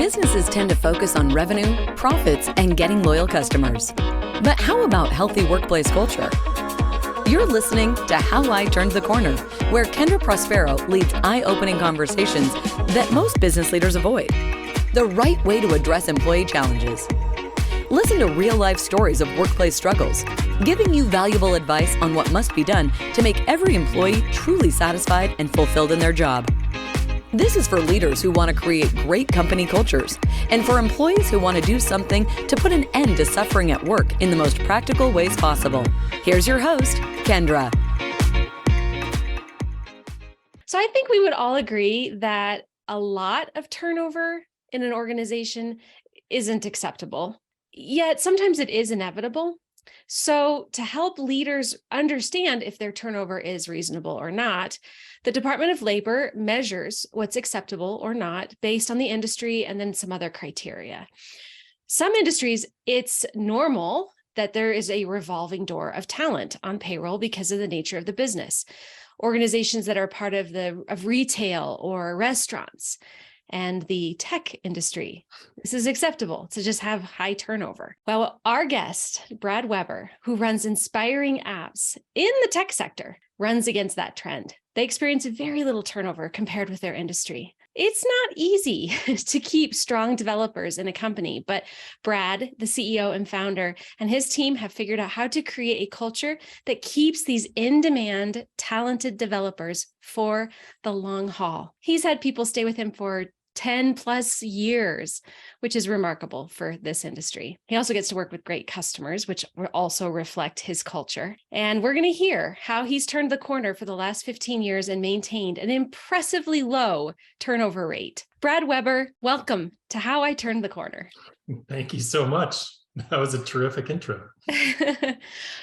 Businesses tend to focus on revenue, profits, and getting loyal customers. But how about healthy workplace culture? You're listening to How I Turned the Corner, where Kendra Prospero leads eye-opening conversations that most business leaders avoid. The right way to address employee challenges. Listen to real-life stories of workplace struggles, giving you valuable advice on what must be done to make every employee truly satisfied and fulfilled in their job. This is for leaders who want to create great company cultures and for employees who want to do something to put an end to suffering at work in the most practical ways possible. Here's your host, Kendra. So I think we would all agree that a lot of turnover in an organization isn't acceptable, yet sometimes it is inevitable. So to help leaders understand if their turnover is reasonable or not, the Department of Labor measures what's acceptable or not based on the industry and then some other criteria. Some industries, it's normal that there is a revolving door of talent on payroll because of the nature of the business. Organizations that are part of retail or restaurants and the tech industry, this is acceptable to just have high turnover. Well, our guest, Brad Weber, who runs InspiringApps in the tech sector, runs against that trend. They experience very little turnover compared with their industry. It's not easy to keep strong developers in a company, but Brad, the CEO and founder, and his team have figured out how to create a culture that keeps these in-demand, talented developers for the long haul. He's had people stay with him for 10 plus years, which is remarkable for this industry. He also gets to work with great customers, which will also reflect his culture. And we're going to hear how he's turned the corner for the last 15 years and maintained an impressively low turnover rate. Brad Weber, welcome to How I Turned the Corner. Thank you so much. That was a terrific intro.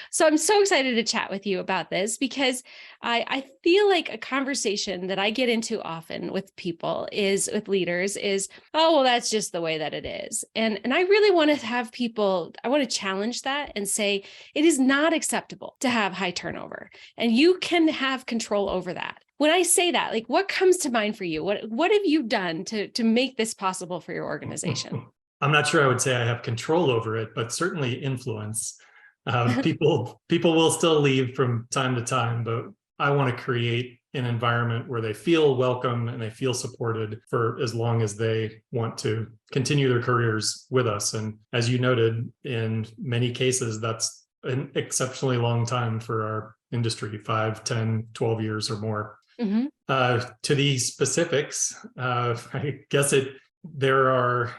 So I'm so excited to chat with you about this because I feel like a conversation that I get into often with people with leaders is, oh, well, that's just the way that it is. And I really want to have people, I want to challenge that and say, it is not acceptable to have high turnover and you can have control over that. When I say that, like what comes to mind for you? What have you done to make this possible for your organization? I'm not sure I would say I have control over it, but certainly influence. People will still leave from time to time, but I want to create an environment where they feel welcome and they feel supported for as long as they want to continue their careers with us. And as you noted, in many cases, that's an exceptionally long time for our industry, 5, 10, 12 years or more. Mm-hmm. To the specifics, I guess there are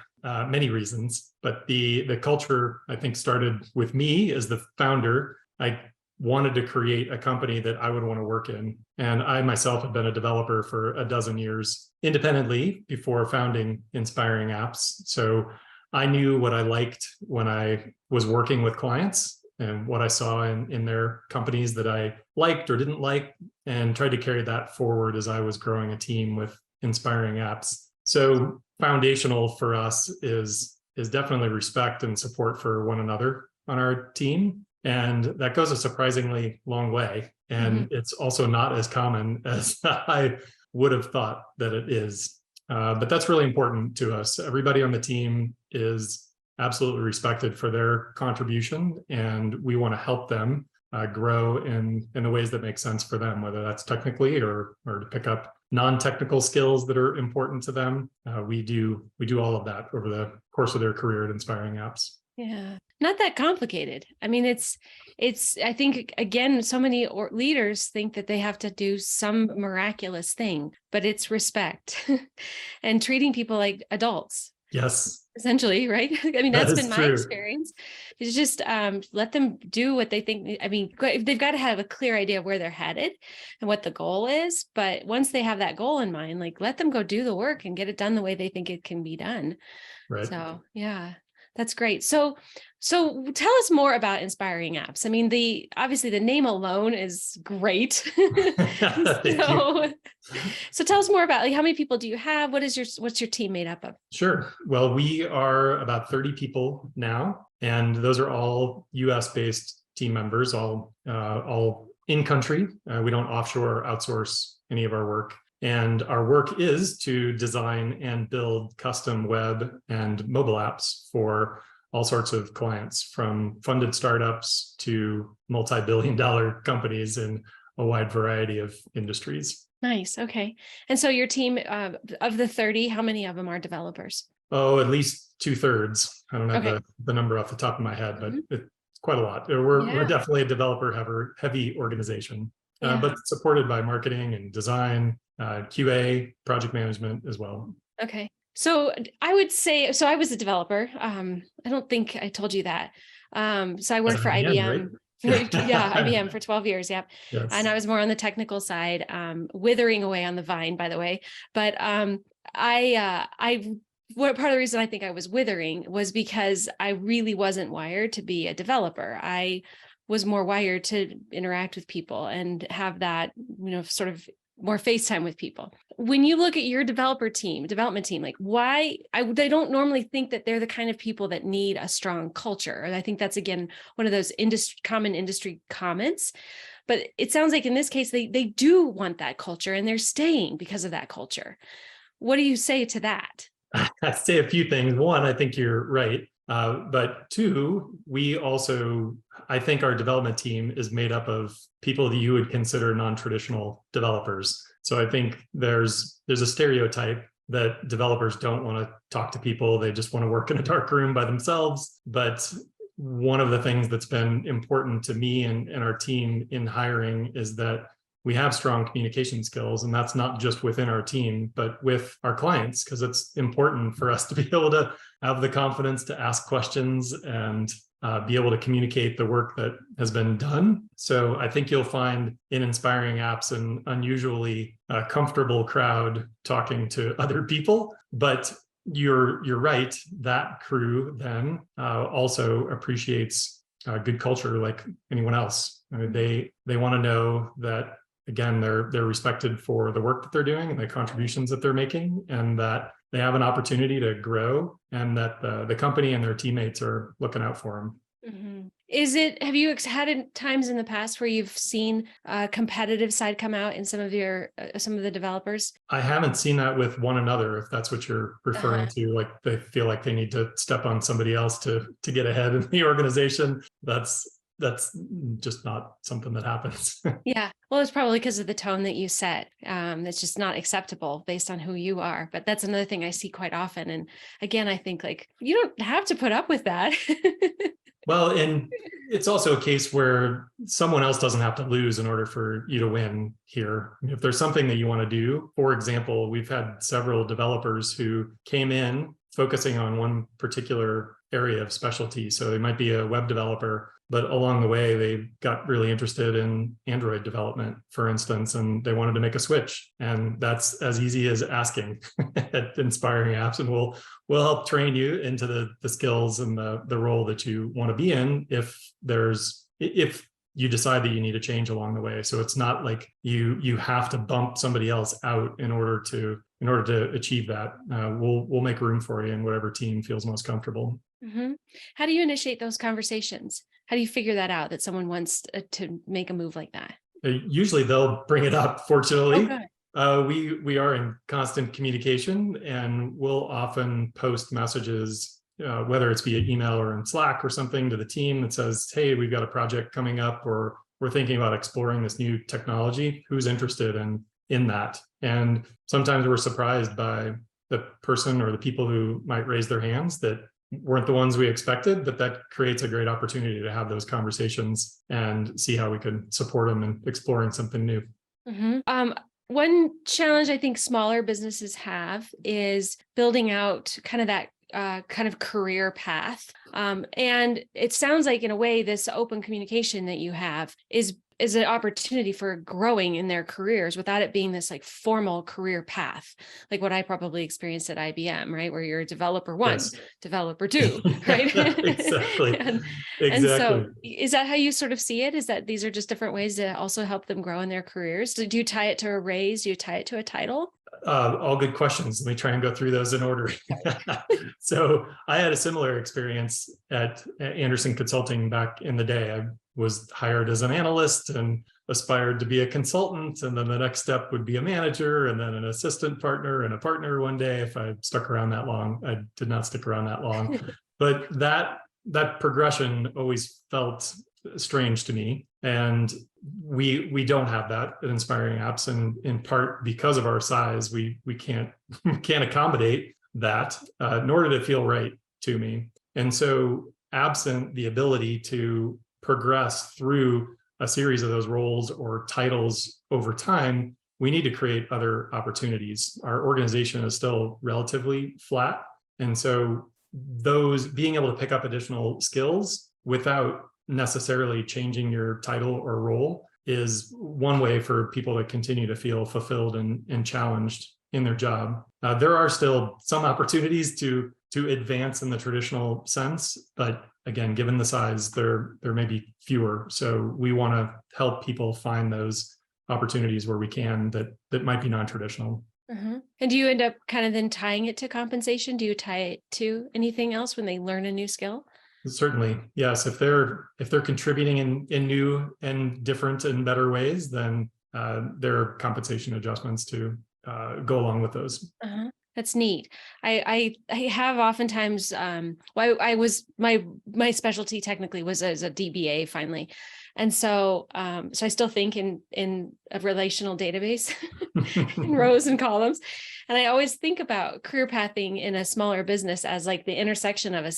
many reasons, but the culture, I think, started with me as the founder. I wanted to create a company that I would want to work in. And I myself have been a developer for a dozen years independently before founding InspiringApps. So I knew what I liked when I was working with clients and what I saw in their companies that I liked or didn't like, and tried to carry that forward as I was growing a team with InspiringApps. So foundational for us is definitely respect and support for one another on our team. And that goes a surprisingly long way. And It's also not as common as I would have thought that it is. But that's really important to us. Everybody on the team is absolutely respected for their contribution, and we want to help them grow in the ways that make sense for them, whether that's technically or to pick up non-technical skills that are important to them. We do all of that over the course of their career at InspiringApps. Yeah, not that complicated. I mean, it's. I think again, so many leaders think that they have to do some miraculous thing, but it's respect and treating people like adults. Yes. Essentially, right? I mean, that's been my true. experience. It's just let them do what they think. I mean, they've got to have a clear idea of where they're headed and what the goal is. But once they have that goal in mind, like let them go do the work and get it done the way they think it can be done. Right. So, yeah. That's great. So tell us more about InspiringApps. I mean, obviously the name alone is great. So tell us more about like how many people do you have? What's your team made up of? Sure. Well, we are about 30 people now, and those are all US based team members, all in country. We don't offshore or outsource any of our work. And our work is to design and build custom web and mobile apps for all sorts of clients, from funded startups to multi-billion-dollar companies in a wide variety of industries. Nice. Okay. And so your team, of the 30, how many of them are developers? Oh, at least 2/3. I don't have Okay. the number off the top of my head, but Mhm. it's quite a lot. We're Yeah. definitely a developer heavy organization, Yeah. but supported by marketing and design, QA, project management as well. Okay. So I would say, so I was a developer. I don't think I told you that. So I As worked an for IBM, right? IBM for, yeah, IBM for 12 years. Yep. And Yes. I was more on the technical side, withering away on the vine, by the way. But what part of the reason I think I was withering was because I really wasn't wired to be a developer. I was more wired to interact with people and have that, sort of more FaceTime with people. When you look at your development team, like they don't normally think that they're the kind of people that need a strong culture. And I think that's, again, one of those common industry comments. But it sounds like in this case, they do want that culture and they're staying because of that culture. What do you say to that? I'd say a few things. One, I think you're right. But two, I think our development team is made up of people that you would consider non-traditional developers. So I think there's a stereotype that developers don't want to talk to people. They just want to work in a dark room by themselves. But one of the things that's been important to me and our team in hiring is that we have strong communication skills, and that's not just within our team, but with our clients, because it's important for us to be able to have the confidence to ask questions and be able to communicate the work that has been done. So I think you'll find in Inspiring Apps an unusually comfortable crowd talking to other people, but you're right, that crew then also appreciates good culture like anyone else. I mean, they want to know that, again, they're respected for the work that they're doing and the contributions that they're making, and that they have an opportunity to grow, and that the company and their teammates are looking out for them. Mm-hmm. Have you had times in the past where you've seen a competitive side come out in some of the developers? I haven't seen that with one another, if that's what you're referring to, like they feel like they need to step on somebody else to get ahead in the organization. That's just not something that happens. Yeah. Well, it's probably because of the tone that you set. That's just not acceptable based on who you are. But that's another thing I see quite often. And again, I think, like, you don't have to put up with that. Well, and it's also a case where someone else doesn't have to lose in order for you to win here. If there's something that you want to do, for example, we've had several developers who came in focusing on one particular area of specialty. So they might be a web developer, but along the way, they got really interested in Android development, for instance, and they wanted to make a switch. And that's as easy as asking at Inspiring Apps. And we'll help train you into the skills and the role that you want to be in if you decide that you need a change along the way. So it's not like you have to bump somebody else out in order to achieve that. We'll make room for you in whatever team feels most comfortable. Mm-hmm. How do you initiate those conversations? How do you figure that out, that someone wants to make a move like that? Usually they'll bring it up, fortunately. Okay. We are in constant communication, and we'll often post messages, whether it's via email or in Slack or something, to the team that says, hey, we've got a project coming up, or we're thinking about exploring this new technology. Who's interested in that? And sometimes we're surprised by the person or the people who might raise their hands that weren't the ones we expected, but that creates a great opportunity to have those conversations and see how we could support them in exploring something new. Mm-hmm. One challenge I think smaller businesses have is building out kind of that kind of career path. And it sounds like, in a way, this open communication that you have is an opportunity for growing in their careers without it being this like formal career path, like what I probably experienced at IBM, right? Where you're a developer one, Yes. developer two, right? Exactly. And so is that how you sort of see it? Is that these are just different ways to also help them grow in their careers? Do you tie it to a raise? Do you tie it to a title? All good questions. Let me try and go through those in order. So I had a similar experience at Anderson Consulting back in the day. I was hired as an analyst, and aspired to be a consultant, and then the next step would be a manager, and then an assistant partner and a partner one day if I stuck around that long. I did not stick around that long, but that progression always felt strange to me. And we don't have that at Inspiring Apps, and in part because of our size, we can't accommodate that, nor did it feel right to me. And so absent the ability to progress through a series of those roles or titles over time, we need to create other opportunities. Our organization is still relatively flat. And so those being able to pick up additional skills without necessarily changing your title or role is one way for people to continue to feel fulfilled and challenged in their job. There are still some opportunities to advance in the traditional sense, but again, given the size, there may be fewer. So we want to help people find those opportunities where we can that might be non-traditional. And do you end up kind of then tying it to compensation? Do you tie it to anything else when they learn a new skill? Certainly, yes. If they're contributing in new and different and better ways, then there are compensation adjustments to go along with those. That's neat. I have oftentimes, I was my specialty technically was as a DBA finally. And so I still think in a relational database in rows and columns. And I always think about career pathing in a smaller business as like the intersection of a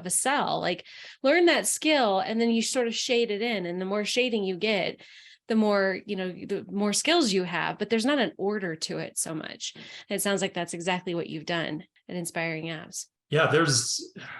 cell, like learn that skill and then you sort of shade it in. And the more shading you get, the more skills you have, but there's not an order to it so much. And it sounds like that's exactly what you've done at Inspiring Apps. Yeah,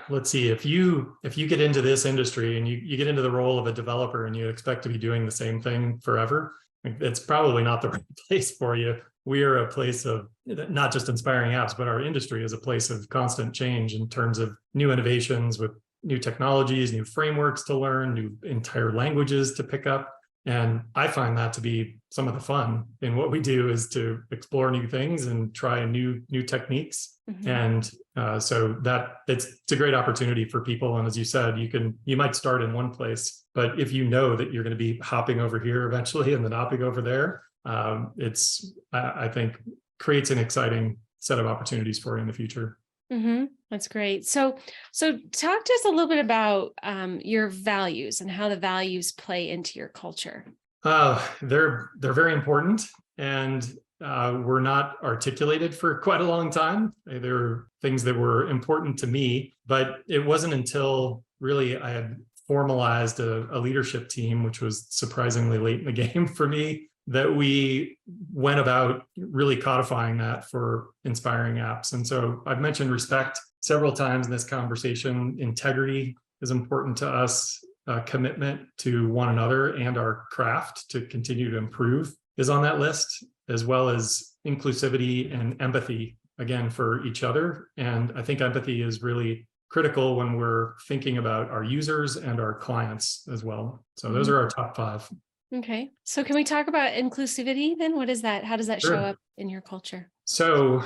let's see, if you get into this industry and you get into the role of a developer and you expect to be doing the same thing forever, it's probably not the right place for you. We are a place of not just Inspiring Apps, but our industry is a place of constant change in terms of new innovations with new technologies, new frameworks to learn, new entire languages to pick up. And I find that to be some of the fun in what we do is to explore new things and try new techniques. And so it's a great opportunity for people. And as you said, you might start in one place, but if you know that you're going to be hopping over here eventually and then hopping over there, I think creates an exciting set of opportunities for you in the future. That's great. So talk to us a little bit about your values and how the values play into your culture. They're very important, and were not articulated for quite a long time. There were things that were important to me, but it wasn't until really I had formalized a leadership team, which was surprisingly late in the game for me, that we went about really codifying that for Inspiring Apps. And so I've mentioned respect several times in this conversation. Integrity is important to us. Commitment to one another and our craft to continue to improve is on that list, as well as inclusivity and empathy, again, for each other. And I think empathy is really critical when we're thinking about our users and our clients as well. So those are our top 5. Okay. So can we talk about inclusivity then? What is that? How does that Sure. show up in your culture? So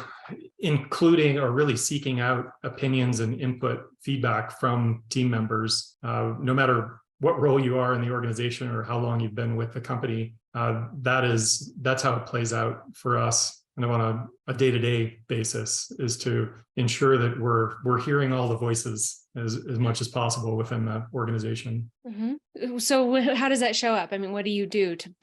including or really seeking out opinions and input feedback from team members, no matter what role you are in the organization or how long you've been with the company, that's how it plays out for us. And on a day-to-day basis is to ensure that we're hearing all the voices as much as possible within the organization. So how does that show up? I mean, what do you do to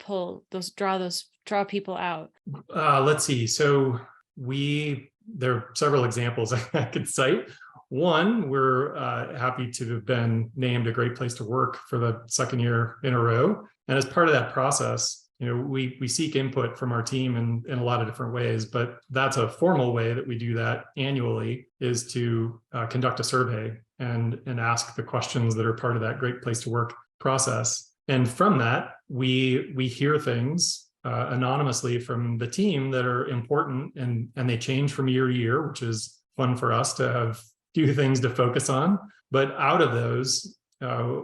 draw people out? Let's see. So there are several examples I could cite. One, we're happy to have been named a great place to work for the second year in a row. And as part of that process, we seek input from our team in a lot of different ways, but that's a formal way that we do that annually is to conduct a survey and ask the questions that are part of that great place to work process. And from that, we hear things anonymously from the team that are important and they change from year to year, which is fun for us to have few things to focus on. But out of those,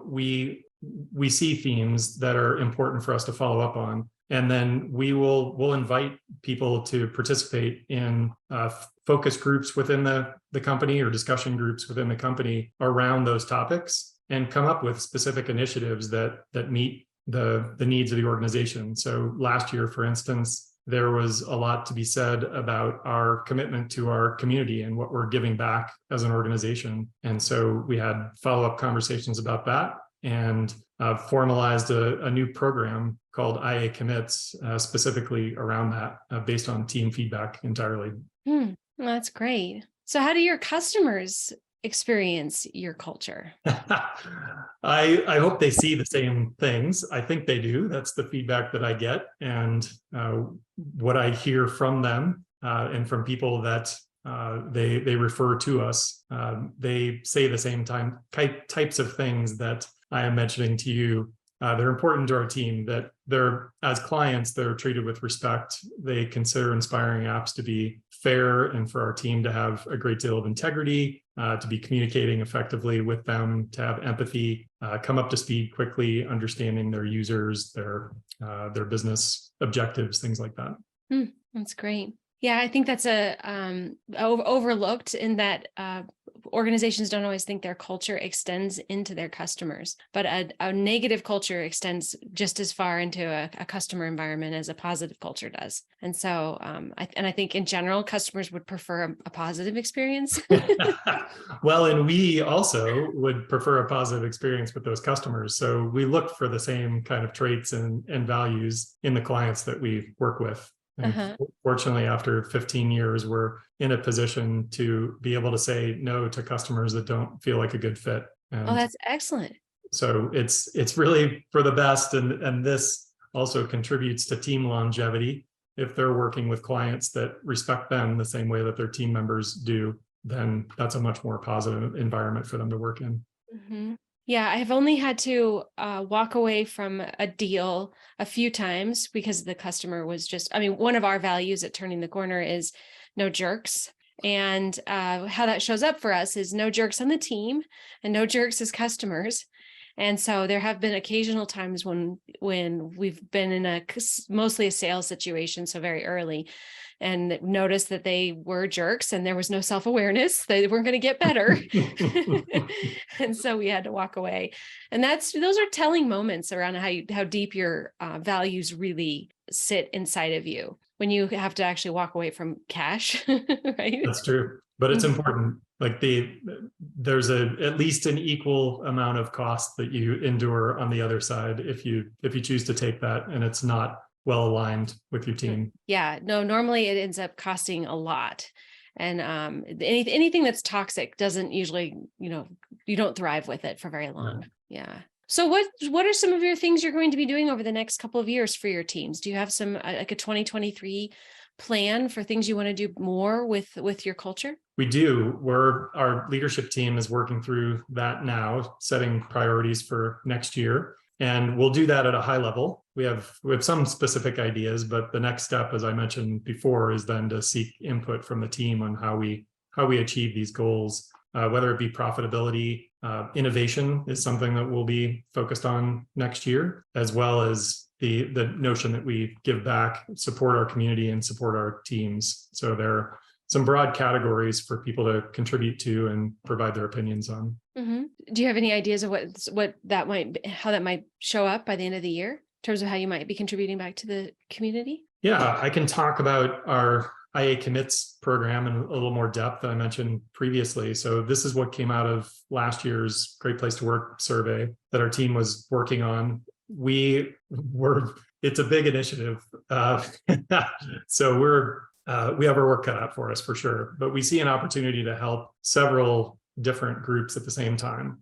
we see themes that are important for us to follow up on. And then we'll invite people to participate in focus groups within the company or discussion groups within the company around those topics and come up with specific initiatives that meet the needs of the organization. So last year, for instance, there was a lot to be said about our commitment to our community and what we're giving back as an organization. And so we had follow-up conversations about that and formalized a new program called IA Commits, specifically around that, based on team feedback entirely. That's great. So how do your customers experience your culture? I hope they see the same things. I think they do. That's the feedback that I get. And what I hear from them and from people that they refer to us, they say the same types of things that I am mentioning to you. They're important to our team, that they're, as clients, they're treated with respect. They consider Inspiring Apps to be fair and for our team to have a great deal of integrity, to be communicating effectively with them, to have empathy, come up to speed quickly, understanding their users, their business objectives, things like that. That's great. Yeah, I think that's overlooked in that organizations don't always think their culture extends into their customers, but a negative culture extends just as far into a customer environment as a positive culture does. And so, I think in general, customers would prefer a positive experience. Well, and we also would prefer a positive experience with those customers. So we look for the same kind of traits and values in the clients that we work with. And fortunately, after 15 years, we're in a position to be able to say no to customers that don't feel like a good fit. And that's excellent. so it's really for the best. And this also contributes to team longevity. If they're working with clients that respect them the same way that their team members do, then that's a much more positive environment for them to work in. Yeah, I've only had to walk away from a deal a few times because the customer was just, one of our values at Turning the Corner is no jerks. And how that shows up for us is no jerks on the team and no jerks as customers. And so there have been occasional times when we've been in mostly a sales situation, so very early, and noticed that they were jerks and there was no self-awareness. They weren't going to get better. And so we had to walk away. And those are telling moments around how deep your values really sit inside of you when you have to actually walk away from cash, right? That's true. But it's important. Like there's at least an equal amount of cost that you endure on the other side if you choose to take that and it's not well aligned with your team. Yeah, no, normally it ends up costing a lot. And anything that's toxic doesn't usually, you don't thrive with it for very long. Yeah. So what are some of your things you're going to be doing over the next couple of years for your teams? Do you have some like a 2023 plan for things you want to do more with your culture? We do. Our leadership team is working through that now, setting priorities for next year. And we'll do that at a high level. We have some specific ideas, but the next step, as I mentioned before, is then to seek input from the team on how we achieve these goals, whether it be profitability. Innovation is something that we'll be focused on next year, as well as the notion that we give back, support our community, and support our teams. So there are some broad categories for people to contribute to and provide their opinions on. Do you have any ideas of how that might show up by the end of the year in terms of how you might be contributing back to the community? Yeah, I can talk about our IA Commits program in a little more depth that I mentioned previously. So this is what came out of last year's Great Place to Work survey that our team was working on. It's a big initiative. So we have our work cut out for us for sure, but we see an opportunity to help several different groups at the same time.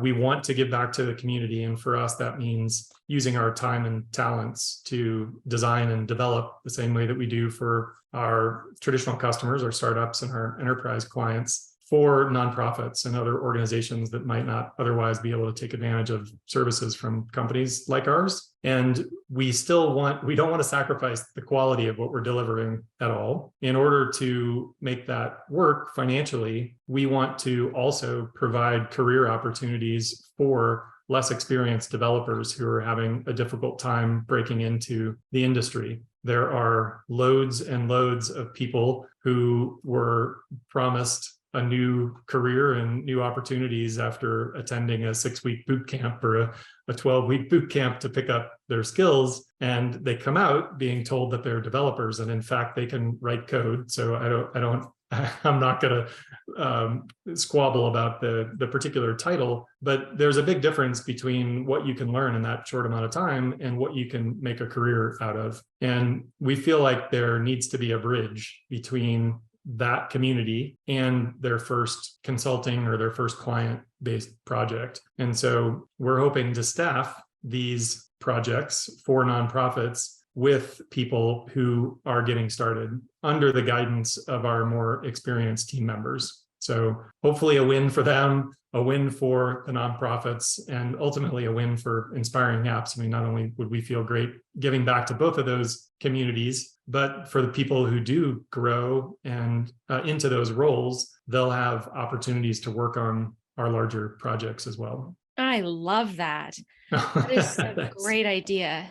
We want to give back to the community. And for us, that means using our time and talents to design and develop the same way that we do for our traditional customers, our startups and our enterprise clients, for nonprofits and other organizations that might not otherwise be able to take advantage of services from companies like ours. And we don't want to sacrifice the quality of what we're delivering at all. In order to make that work financially, we want to also provide career opportunities for less experienced developers who are having a difficult time breaking into the industry. There are loads and loads of people who were promised a new career and new opportunities after attending a 6-week boot camp or a 12-week boot camp to pick up their skills. And they come out being told that they're developers. And in fact, they can write code. So I'm not going to squabble about the particular title, but there's a big difference between what you can learn in that short amount of time and what you can make a career out of. And we feel like there needs to be a bridge between that community and their first consulting or their first client-based project. And so we're hoping to staff these projects for nonprofits with people who are getting started under the guidance of our more experienced team members. So hopefully a win for them, a win for the nonprofits, and ultimately a win for Inspiring Apps. I mean, not only would we feel great giving back to both of those communities, but for the people who do grow and into those roles, they'll have opportunities to work on our larger projects as well. I love that. That is a great idea.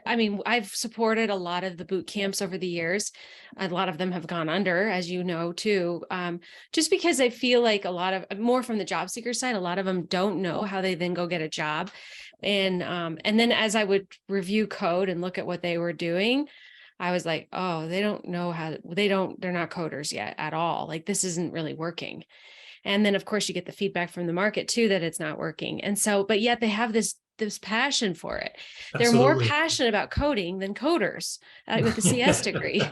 I mean, I've supported a lot of the boot camps over the years. A lot of them have gone under, as you know, too, just because I feel like more from the job seeker side, a lot of them don't know how they then go get a job. And then as I would review code and look at what they were doing, I was like, oh, they don't know they're not coders yet at all. Like, this isn't really working. And then of course you get the feedback from the market too, that it's not working. And so, but yet they have this passion for it. They're more passionate about coding than coders with a CS degree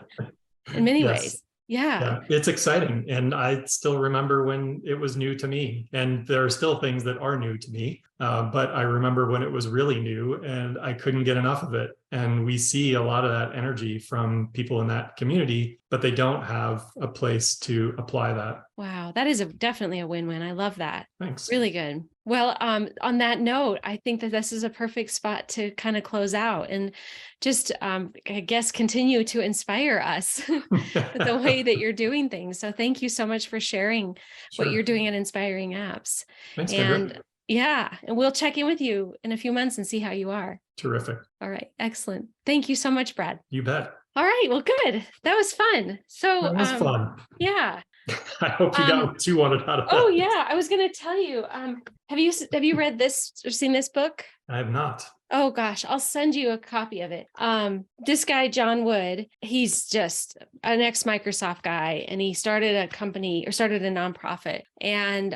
in many ways. Yeah, it's exciting. And I still remember when it was new to me, and there are still things that are new to me. But I remember when it was really new and I couldn't get enough of it. And we see a lot of that energy from people in that community, but they don't have a place to apply that. Wow, that is definitely a win-win. I love that. Thanks. Really good. Well, on that note, I think that this is a perfect spot to kind of close out and just, I guess, continue to inspire us with the way that you're doing things. So thank you so much for sharing what you're doing at Inspiring Apps. Thanks, and Kendra. Yeah, and we'll check in with you in a few months and see how you are. Terrific. All right. Excellent. Thank you so much, Brad. You bet. All right. Well, good. That was fun. So that was fun. Yeah. I hope you got what you wanted out of that. Oh yeah. I was going to tell you, have you read this or seen this book? I have not. Oh gosh, I'll send you a copy of it. This guy, John Wood, he's just an ex-Microsoft guy, and he started a nonprofit, and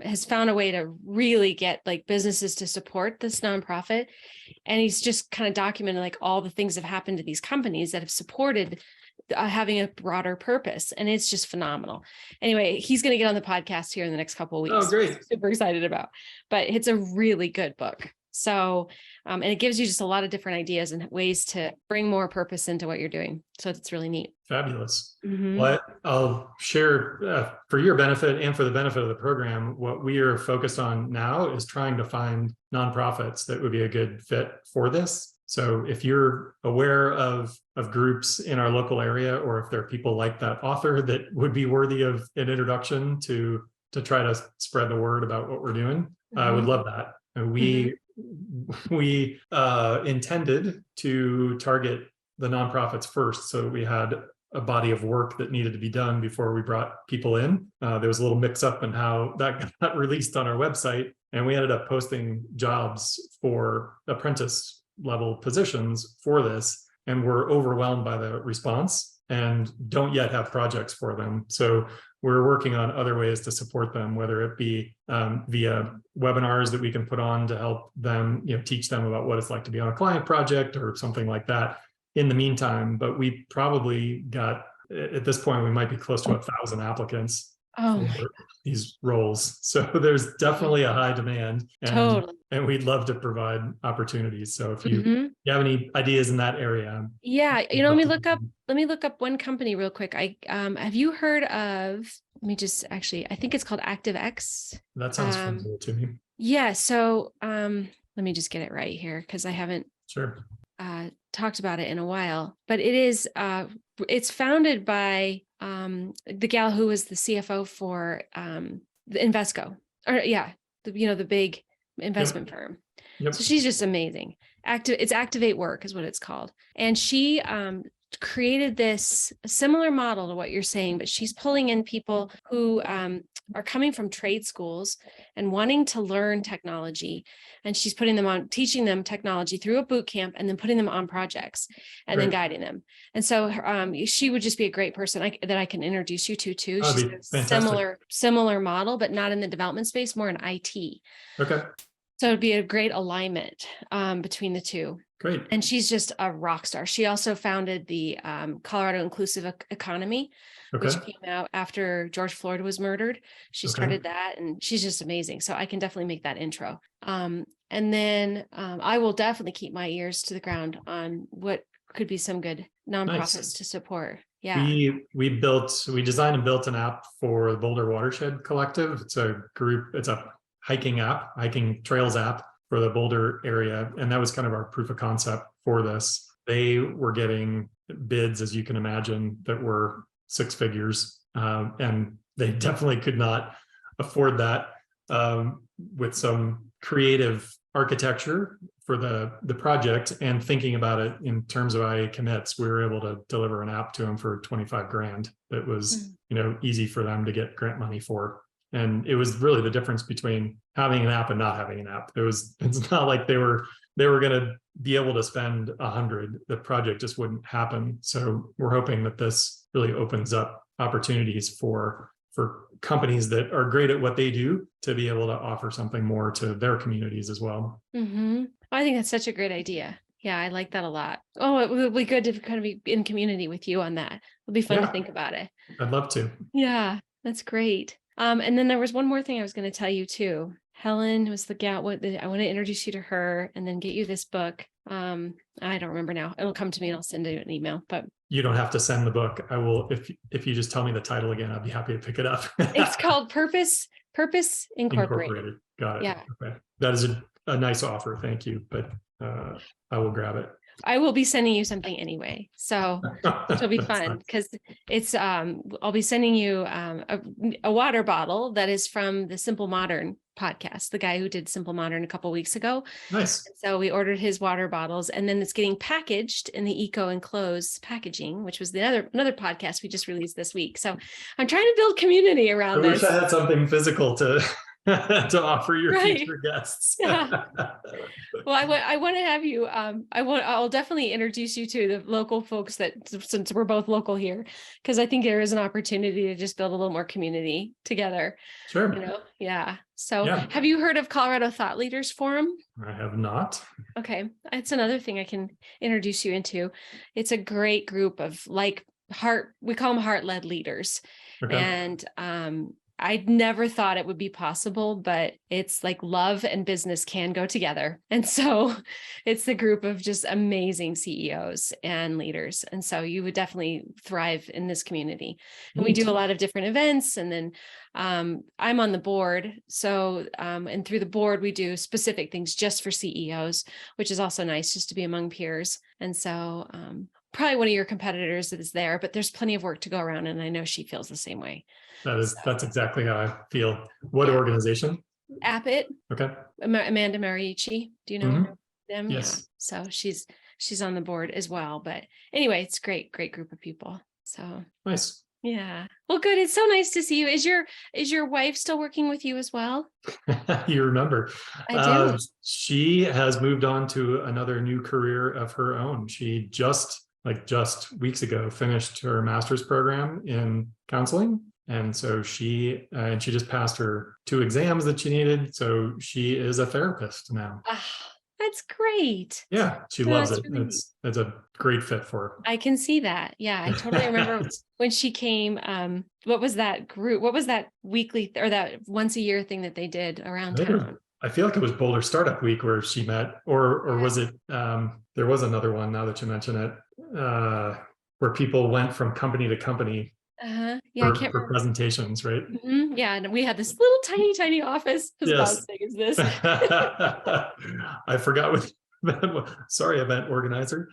has found a way to really get like businesses to support this nonprofit. And he's just kind of documented like all the things that have happened to these companies that have supported having a broader purpose. And it's just phenomenal. Anyway, he's going to get on the podcast here in the next couple of weeks. Oh, great. I'm super excited about, but it's a really good book. So, and it gives you just a lot of different ideas and ways to bring more purpose into what you're doing. So it's really neat. Fabulous. Mm-hmm. Well, I'll share for your benefit and for the benefit of the program, what we are focused on now is trying to find nonprofits that would be a good fit for this. So if you're aware of groups in our local area, or if there are people like that author that would be worthy of an introduction to try to spread the word about what we're doing, I would love that. And we intended to target the nonprofits first, so we had a body of work that needed to be done before we brought people in. There was a little mix-up in how that got released on our website, and we ended up posting jobs for apprentice level positions for this, and we're overwhelmed by the response and don't yet have projects for them. So we're working on other ways to support them, whether it be via webinars that we can put on to help them, teach them about what it's like to be on a client project or something like that in the meantime. But we probably got, at this point, we might be close to 1,000 applicants for these roles. So there's definitely a high demand, and we'd love to provide opportunities. So if you have any ideas in that area. Yeah. Let me look up one company real quick. Have you heard of, I think it's called ActiveX. That sounds familiar to me. Yeah. So let me just get it right here, because I haven't talked about it in a while, but it is, it's founded by the gal who was the CFO for the Invesco, the big investment firm. Yep. So she's just amazing. It's Activate Work is what it's called. And she created this similar model to what you're saying, but she's pulling in people who are coming from trade schools and wanting to learn technology. And she's putting them on, teaching them technology through a boot camp, and then putting them on projects and then guiding them. And so she would just be a great person that I can introduce you to too. That'd She's be a fantastic. similar model, but not in the development space, more in IT. Okay. So it'd be a great alignment between the two. Great. And she's just a rock star. She also founded the Colorado Inclusive Economy, which came out after George Floyd was murdered. She started that, and she's just amazing. So I can definitely make that intro. And then I will definitely keep my ears to the ground on what could be some good nonprofits to support. Yeah. We designed and built an app for the Boulder Watershed Collective. It's a hiking trails app for the Boulder area. And that was kind of our proof of concept for this. They were getting bids, as you can imagine, that were 6 figures. And they definitely could not afford that with some creative architecture for the project and thinking about it in terms of IA commits. We were able to deliver an app to them for 25 grand that was, easy for them to get grant money for. And it was really the difference between having an app and not having an app. It's not like they were going to be able to spend 100. The project just wouldn't happen. So we're hoping that this really opens up opportunities for companies that are great at what they do to be able to offer something more to their communities as well. Mm-hmm. I think that's such a great idea. Yeah, I like that a lot. Oh, it would be good to kind of be in community with you on that. It'll be fun to think about it. I'd love to. Yeah, that's great. And then there was one more thing I was going to tell you too. Helen was the gal. I want to introduce you to her and then get you this book. I don't remember now. It'll come to me and I'll send you an email. But you don't have to send the book. I will. If you just tell me the title again, I'd be happy to pick it up. It's called Purpose Incorporated. Got it. Yeah. Okay. That is a nice offer. Thank you. But I will grab it. I will be sending you something anyway, so it'll be fun because it's I'll be sending you a water bottle that is from the Simple Modern podcast, the guy who did Simple Modern a couple of weeks ago. Nice. So we ordered his water bottles, and then it's getting packaged in the Eco Enclosed packaging, which was another podcast we just released this week. So I'm trying to build community around this. I wish I had something physical to offer your future guests. Yeah. Well, I want to have you. I'll definitely introduce you to the local folks since we're both local here, because I think there is an opportunity to just build a little more community together. Sure. Yeah. So have you heard of Colorado Thought Leaders Forum? I have not. Okay. It's another thing I can introduce you into. It's a great group of we call them heart-led leaders. Okay. And I never thought it would be possible, but it's like love and business can go together. And so it's the group of just amazing CEOs and leaders. And so you would definitely thrive in this community. And we do a lot of different events. And then I'm on the board. So, and through the board, we do specific things just for CEOs, which is also nice just to be among peers. And so probably one of your competitors that is there, but there's plenty of work to go around. And I know she feels the same way. That's exactly how I feel. What organization? Appit. Okay. Amanda Mariucci. Do you know them? Yes. Yeah. So she's on the board as well. But anyway, it's great group of people. So nice. Yeah. Well, good. It's so nice to see you. Is your wife still working with you as well? You remember. I do. She has moved on to another new career of her own. She just weeks ago finished her master's program in counseling. And so she just passed her 2 exams that she needed. So she is a therapist now. That's great. Yeah, she loves it. It's a great fit for her. I can see that. Yeah, I totally remember when she came. What was that group? What was that weekly or that once a year thing that they did around town? I feel like it was Boulder Startup Week where she met, or was it? There was another one. Now that you mention it, where people went from company to company. Yeah, for, I can't for remember. Presentations, right? Mm-hmm. Yeah, and we had this little tiny office. It was about as big as this. I forgot what. Sorry, event organizer.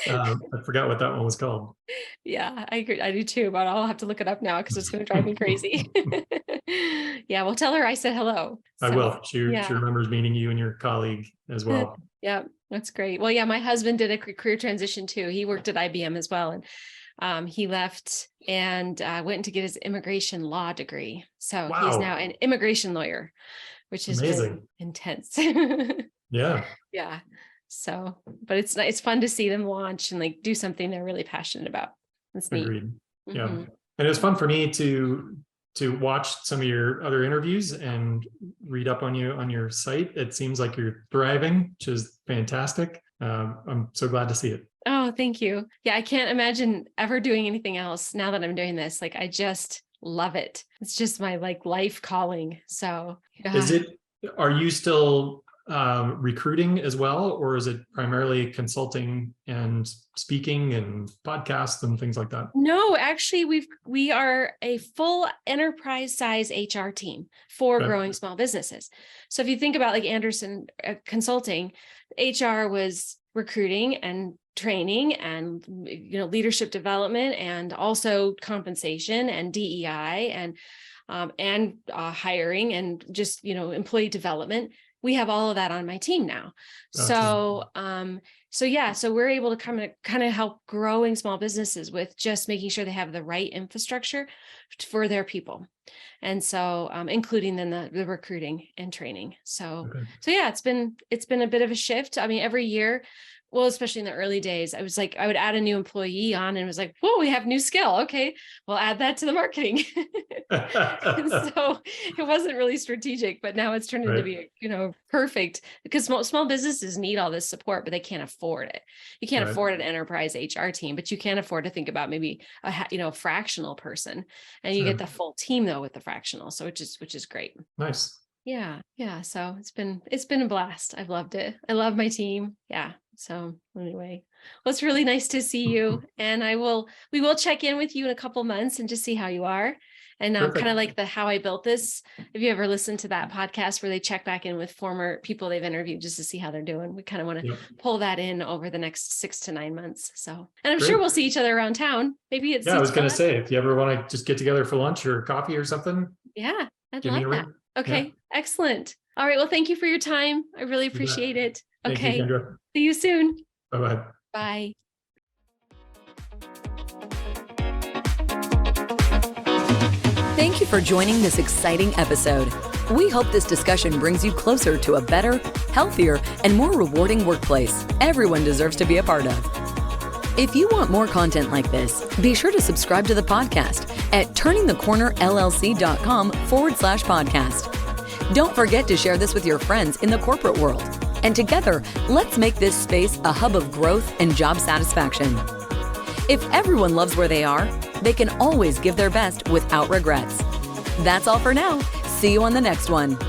I forgot what that one was called. Yeah, I agree. I do too, but I'll have to look it up now because it's going to drive me crazy. Yeah, well, tell her I said hello. I will. She remembers meeting you and your colleague as well. Yeah. That's great. Well, yeah, my husband did a career transition too. He worked at IBM as well. And he left and went to get his immigration law degree. So he's now an immigration lawyer, which is been intense. Yeah. Yeah. So, but it's fun to see them launch and like do something they're really passionate about. It's neat. Agreed. Yeah. Mm-hmm. And it was fun for me to watch some of your other interviews and read up on you on your site. It seems like you're thriving, which is fantastic. I'm so glad to see it. Oh, thank you. Yeah, I can't imagine ever doing anything else now that I'm doing this. Like, I just love it. It's just my like life calling. So are you still recruiting as well, or is it primarily consulting and speaking and podcasts and things like that? No, actually, we are a full enterprise size HR team for growing small businesses. So if you think about like Anderson Consulting, HR was recruiting and training and leadership development and also compensation and DEI and hiring and just employee development. We have all of that on my team now. Gotcha. So we're able to kind of help growing small businesses with just making sure they have the right infrastructure for their people. And so including then the recruiting and training. So yeah, it's been a bit of a shift. I mean, every year, well, especially in the early days, I was like, I would add a new employee on and it was like, whoa, we have new skill. Okay, we'll add that to the marketing. So it wasn't really strategic, but now it's turned into be, perfect, because small businesses need all this support, but they can't afford it. You can't afford an enterprise HR team, but you can afford to think about maybe a fractional person, and you get the full team though with the fractional. So which is great. Nice. Yeah. So it's been a blast. I've loved it. I love my team. Yeah. So anyway, well, it's really nice to see you, and we will check in with you in a couple months and just see how you are. And kind of like the How I Built This. If you ever listened to that podcast where they check back in with former people they've interviewed just to see how they're doing, we kind of want to pull that in over the next 6 to 9 months. So, and I'm sure we'll see each other around town. Maybe it's. Yeah, I was going to say, if you ever want to just get together for lunch or coffee or something. Yeah, I'd love that. Okay, excellent. All right. Well, thank you for your time. I really appreciate it. Okay. Thank you, Kendra. See you soon. Bye-bye. Bye. Thank you for joining this exciting episode. We hope this discussion brings you closer to a better, healthier, and more rewarding workplace everyone deserves to be a part of. If you want more content like this, be sure to subscribe to the podcast at turningthecornerllc.com/podcast. Don't forget to share this with your friends in the corporate world. And together, let's make this space a hub of growth and job satisfaction. If everyone loves where they are, they can always give their best without regrets. That's all for now. See you on the next one.